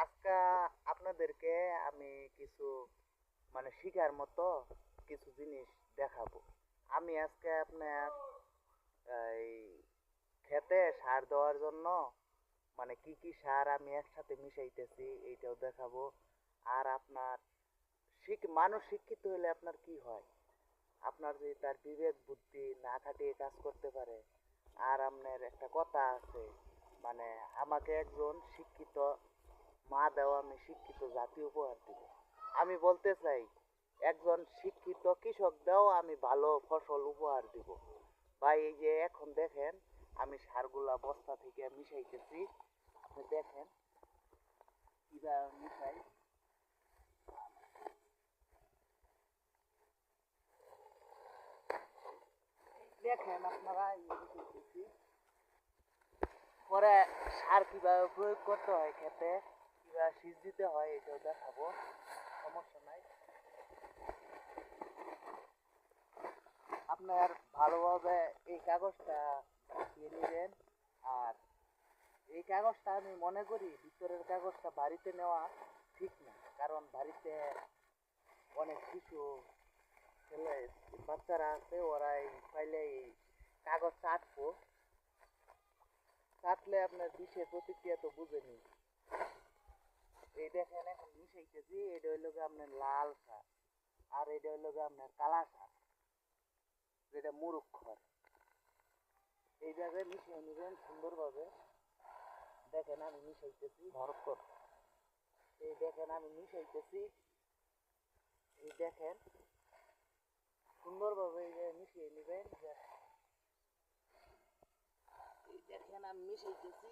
আজকে আপনাদেরকে আমি কিছু শিখার মতো কিছু জিনিস দেখাবো। আমি আজকে আপনার এই খেতে সার দেওয়ার জন্য কি কি সার আমি একসাথে মিশাইতেছি এইটাও দেখাবো। আর আপনার মানুষ শিক্ষিত হলে আপনার কি হয়, আপনার যদি তার বিবেক বুদ্ধি না খাটিয়ে কাজ করতে পারে। আর আপনার একটা কথা আছে, মানে আমাকে একজন শিক্ষিত মা দাও, আমি শিক্ষিত জাতি উপহার দিব। আমি বলতে চাই, একজন শিক্ষিত কৃষক দাও, আমি ভালো ফসল উপহার দিব। ভাই এই যে এখন দেখেন আমি সারগুলা বস্তা থেকে মিশাইতেছি, আপনি দেখেন কিভাবে মিশাই। দেখেন আপনারা এই মিশাইতেছি। পরে সার কিভাবে প্রয়োগ করতে হয় খেতে, কিভাবে সেচ দিতে হয় এটাও দেখাবো, সমস্যা নাই। আপনার ভালোভাবে এই কাগজটা দিয়ে নেবেন। আর এই কাগজটা আমি মনে করি ভিতরের কাগজটা বাড়িতে নেওয়া ঠিক না, কারণ বাড়িতে অনেক শিশু ছেলে বাচ্চারা আছে, ওরা এই পাইলে এই কাগজ চাটবো, চাটলে আপনার বিষের প্রতিক্রিয়া তো বুঝেনি। এই দেখেন এখন মিশাইতেছি, এটা হইলো আপনার লাল সার, আর এটা হইলো আপনার কালা সার, যেটা মুরুখ খড়। এই জায়গায় মিশিয়ে নেবেন সুন্দরভাবে। দেখেন আমি মিশাইতেছি ভরপুর। এই দেখেন আমি মিশাইতেছি, এই দেখেন সুন্দরভাবে এই যে মিশিয়ে নেবেন। এই দেখেন আমি মিশাইতেছি,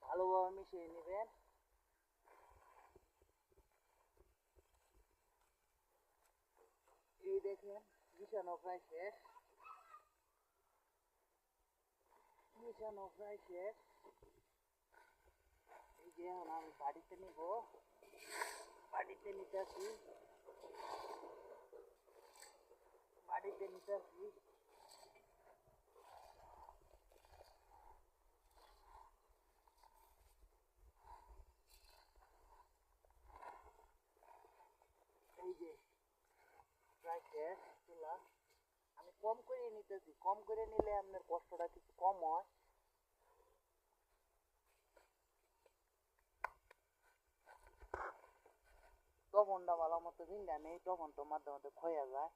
ভালোভাবে মিশিয়ে নেবেন। এই দেখেন মিশানো প্রায় শেষ, মিশানো প্রায় শেষ। এই যে এখন আমি বাড়িতে নিব, বাড়িতে নিতেছি, বাড়িতে নিতেছি। এই যে প্রায় শেষ তুলা। আমি কম করে নিতেছি, কম করে নিলে আপনার কষ্টটা কিছু কম হয়। তখনটা ভালো মতো ভিঙ্গা নেই, তখন তো মাঝে মধ্যে ক্ষয়ে যায়।